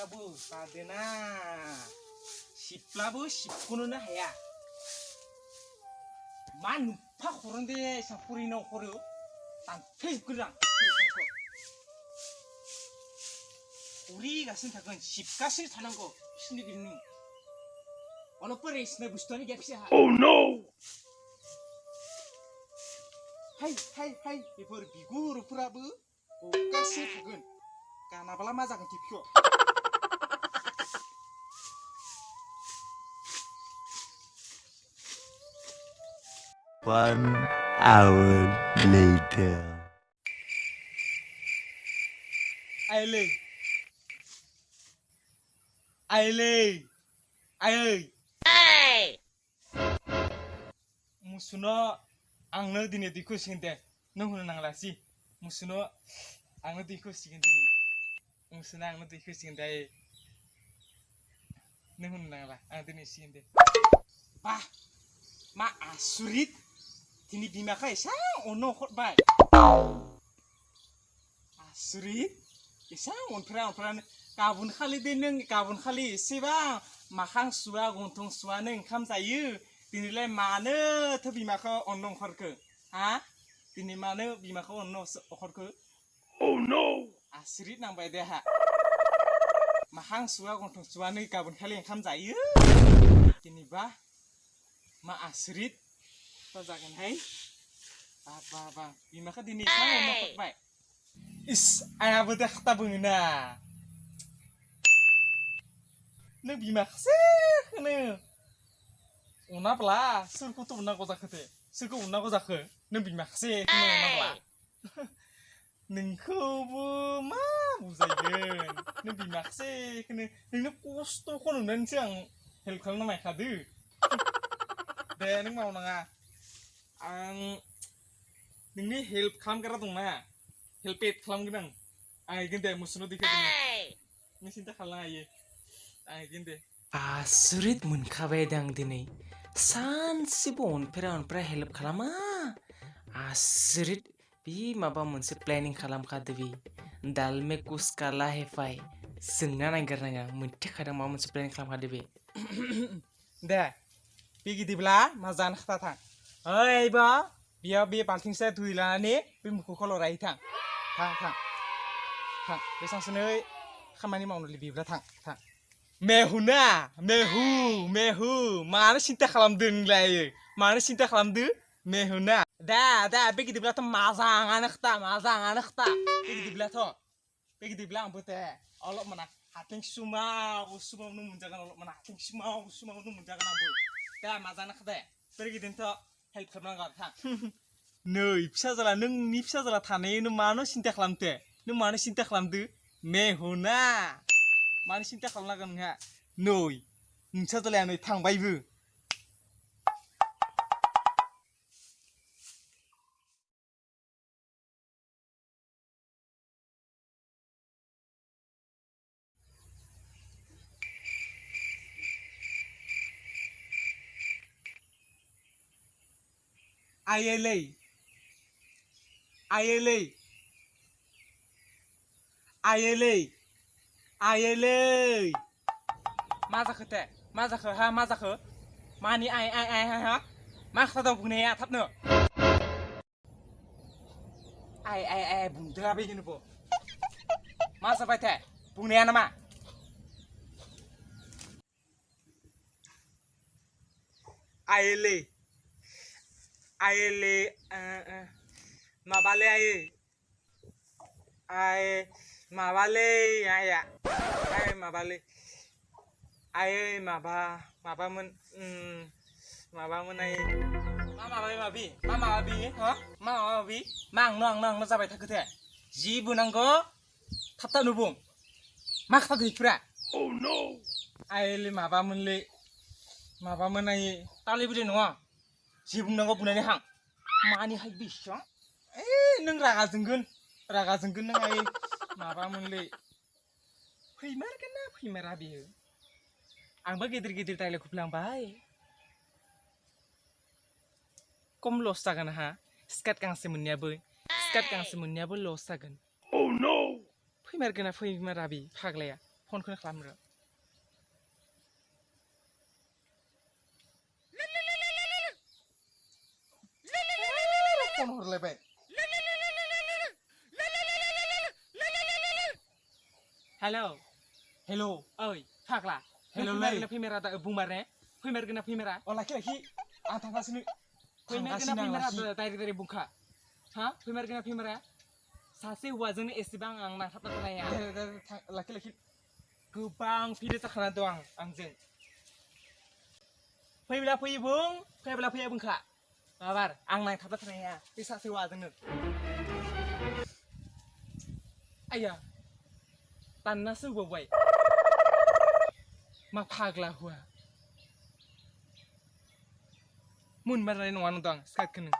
सिप्लाबो बादेना सिप्लाबो सिबख'नोनो हाया मा नुफा हरन दे साफुरिनाव हरो दानफेजोबगोन आं हरिगासिनो थागोन सिबगासिनो थानांगौ बिसोरनि गिदिं अलप रेस्टनि बुस्थुआनो गैया फिसा Oh no! हाय बेफोर बिगुरफोराबो गगासिनो थागोन गानाबाला मा जागोन टिपिअ 1 hour later. आइलै मुसुनो आंनो दिनै दैखौ सिगोन दे नों होनो नांलासि मुसुनो आंनो दैखौ सिगोन दिनै मुसुनो आंनो दैखौ सिगोन दे नों होनो नांला आं दिनै सिगोन दे बा मा आसुरित दिनै बिमाखौ एसां अननो हरबाय आसुरित एसां अनफ्रानो गाबोन खालि दे नों गाबोन खालि एसेबां माखां सुवा गन्थं सुवानो ओंखाम जायो दिनैलाय मानोथो बिमाखौ अननो ओंखारखो हा दिनै मानो बिमाखौ अननो ओंखारखो Oh no! आसुरित नांबाय दे हा माखां सुवा गन्थं सुवानो गाबोन खालि ओंखाम जायो दिनैबा मा आसुरित जागोनहाय बा बिमाखौ दिनै एसां अननो ओंखारबाय इस आयाबो दे खाथा बुङोना नों बिमाखौसो होनो अनाब्ला सोरखौथो अननांगौ जाखो दे सोरखौ अननांगौ जाखो नों बिमाखौसो होनो अनाब्ला नोंखौबो मा बुजायगोन नों बिमाखौसो होनो नोंनो खस्थ'खौ नुनानैसो आं हेल्प खालामनो नायखादो दे नों मावनाङा आं नोंनि हेल्प खालामग्रा दंना हेल्पेट खालामगोन आं हैगोन दे मुसुनो दैखौ नों सिन्था खालामनो हायो आं हैगोन दे आसुरित मोनखाबाय आं दिनै सानसेबो अनफ्रा हेल्प खालामा आसुरित बे माबा मोनसे प्लेनिं खालामखादो बे दाल में कुछ काला है फाय जोंना नायगारनाङा मोनथिखादों माबा मोनसे प्लेनिं खालामखादो बे दे बे गिदिब्ला मा जानो खोथा थां ओइ बा बियाव बे बाल्थिंसे दै लानानै बे मुख'खौ लराय थां बे सानसेनै खामानि मावनो लिबिब्ला थां मेहु मानो सिन्था खालामदों नोंलाय मानो सिन्था खालामदो मेहुना दा बे गिदिब्लाथ' मोजाङानो खोथा बे गिदिब्ला आंबो दे अलप माना हाथिं सुमावनो मोनजागोन अलप माना हाथिं सुमावनो मोनजागोन आंबो दा मोजाङानो खोथा बे गिदिरथ' हेल्प खालामनांगौ थां नै फिसाज्ला नोंनि फिसाज्ला थानायनो मानो सिन्था खालामते नों मानो सिन्था खालामदो मेहुना मानो सिन्था खालामनांगोन नोंहा नै फिसाज्लाया नै थांबायबो आइयै मा जाखो हा मा जाखो मानि आइ हा मा खोथा दं बुंनाया थाबनो आइ बुंदोला बेखौनो मा जाबाय थाय बुंनाया नामा आइलै माबालै आइ माबालै आइया माबालै माबामोन आइ मा आंनो जाबाय थाखो दे जिबो नांगौ थाबथानो बुं मा खोथा दैफ्रा Oh no! आइलै माबामोन आइ तालिबुदि नङा जि बुंनांगौ बुंनानै हां मानिहाय बेसेबां नों रागा जोंगोन नों आइ माबामोनलै फैमारगोन ना फैमारा बियो आंबो गिदिर डाइलग होफ्लांबाय खम लस जागोन हा स्कार्ट गांसे मोननायाबो लस जागोन Oh no! फैमारगोन ना फैमारा बे फाग्लाया फनखौनो खालामो फन हरलायबाय हेलौ हेलौ ओइ फाग्ला हेलौ फैमारगोना फैमारा दा बुंमार ने फैमारगोना फैमारा अ लाखि आं थांगासिनो फैमारगोना आं फैमारा लाखि डाइरेक्ट बुंखा हा फैमारगोना फैमारा सासे हौवाजोंनो एसेबां आं नांथाबना थानाया दे लाखि गोबां भिडिअ जाखाना दं आंजों फैब्ला फैयो बुं फैब्ला फैया बुंखा माबार आं नांथाबना थानाया बे सासे हौवाजोंनो आया दाननासो होबावबाय मा फाग्ला हुआ मोनमारनाय नङा नंदां स्कार्टखौनो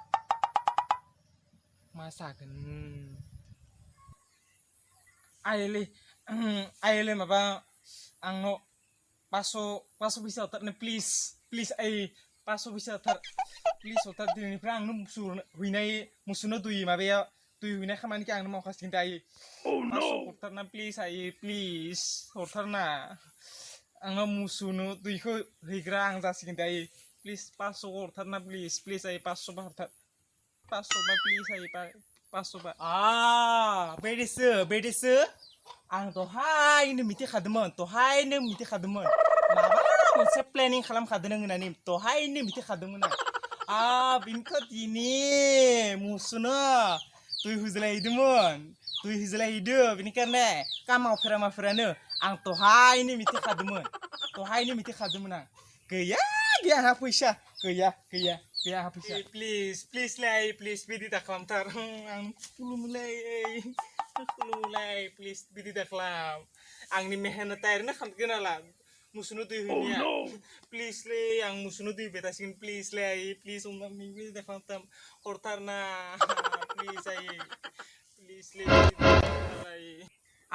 मा जागोन आइले माबा आंनाव 500 फैसा हरथारनो प्लिज ओइ 500 फैसा हरथार प्लिज हरथार दिनैनिफ्राय आंनो मुसुनो दुइ हैनाय खामानिखौ आंनो मावखासिगोन दायो 500 हरथारना प्लिज आइ प्लिज हरथारना आंनाव मुसुनो दुइखौ हैग्रा आं जासिगोन दायो प्लिज 500 हरथारना प्लिज आइ 500 बा हरथार 500 बा प्लिज आइ 500 बा बेदिसो आं दहायनो मिथिखादोंमोन माबा मोनसे प्लेनिं खालामखादों होननानै दहायनो मिथिखादोंमोन आं बिनखौ दिनै मुसुनो दुइ हुज्लायहैदो बेनिखायनो काम मावफेरानो आं दहायनो मिथिखादोंमोन आं गैया आंहा फैसा गैया आंहा फैसा प्लिज बिदि दा खालामथार आं खुलुमोलाय प्लिज बिदि दा खालाम आंनि मेहनत ओरैनो खालामगोन नाला मुसुनो दुइ हैनाया प्लिज आं मुसुनो दुइ बेतासिगोन प्लिज अननानै बिदि दा खालामथार हरथारना प्लिज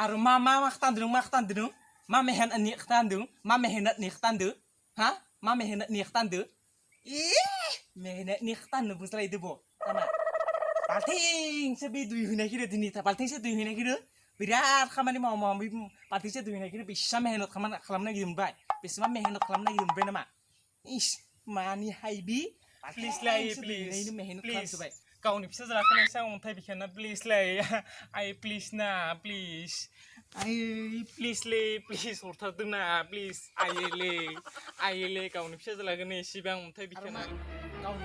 आरो मा खिथान्दों मा मेहनतनि खिथान्दों हा मा मेहनतनि खिथान्दों मेहनतनि खिथानो बुंज्लायदो बो दाना बाल्थिंसो बे दुइ हैनायखौनो दिनै बाल्थिंसो दुइ हैनायखौनो बिराद खामानि मावो बाल्थिंसो दुइ हैनायखौनो बेसेबां मेहनत खालामनो नागिरदोंमोनबाय बेसेबां मेहनत खालामनो नागिरदोंमोन नामा इस मानि हाइबि प्लिज मेहनत खालामजोबबाय गावनि फिसाज्लाखौनो एसे अन्थाइ बिखाना प्लिज आइ प्लिज ना प्लिज हरथारदों ना प्लिज आइले गावनि फिसाज्लाखौनो एसेबां अन्थाइ बिखाना गावनि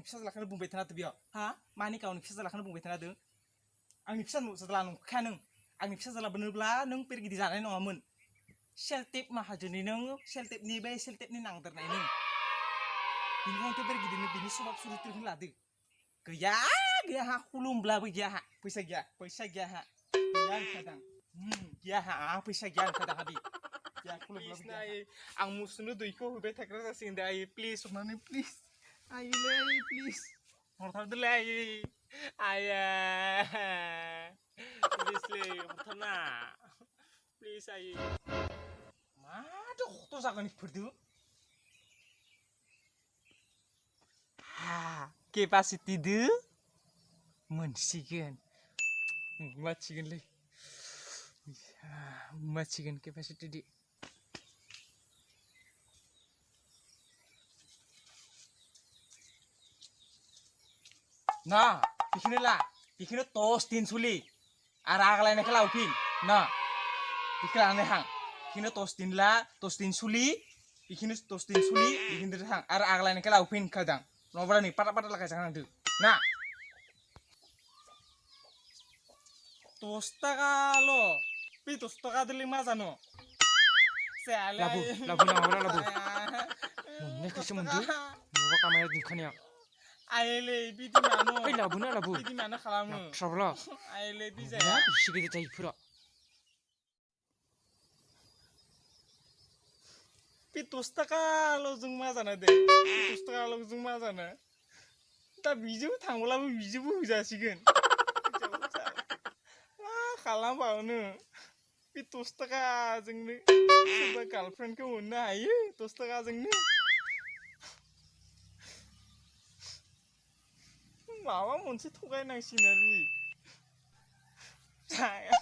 फिसाज्लाखौनो बुंबाय थानादो बेयाव हा मानि गावनि फिसाज्लाखौनो बुंबाय थानादो आंनि फिसाज्ला नंखाया नों आंनि फिसाज्ला बोनोब्ला नों पेरगिरि जानाय नङामोन सेलटेप माहाजोननि नों सेलटेपनि नांदेरनाय नों बिनिखायनोथ' पेरगिरिनो बिनि सभाब सुरित्रखौ लादो गैया आंहा खुलुमब्लाबो गैया आंहा फैसा गैया आंहा फैसा गैया होनखादों आं मुसुनो दुइखौ हैबाय थाग्रा जासिगोन दे आइ प्लिज अननानै प्लिज हरथारदोलै हरथारना प्लिज माथो खस्थ' जागोन इफोरदो केपासिटि दो मोनसिगोन केपासिटि दो ना बेखौनो टस दिन सुलि आरो आगलायनायखौ लावफिन ना बेखौ लानानै हां बेखौनो टस दिन सुलि बेखौनो थां आरो आगलायनायखौ लावफिन होनखादों नङाब्ला नै पाटा लागायजाखानांदो ना 10 ताकाल' बे 10 ताकादोलाय मा जानो लाबो मोननायखौसो मोनदो माबा कामाया दिंखानाया आइले बिदि मानो लाबो बिदि मानो खालामो ट्राबला आइले बिजाया बिसि गिदिर जायोफोरा बे 10 ताकाल' जों मा जानो दे 10 ताकाल' जों मा जानो दा बिजोंबो थांब्लाबो बिजोंबो होजासिगोन मा खालामबावनो बे 10 ताकाजोंनो सोरबा गार्लफ्रेन्डखौ मोननो हायो 10 ताकाजोंनो माबा मोनसे थगायनांसिगोन आरो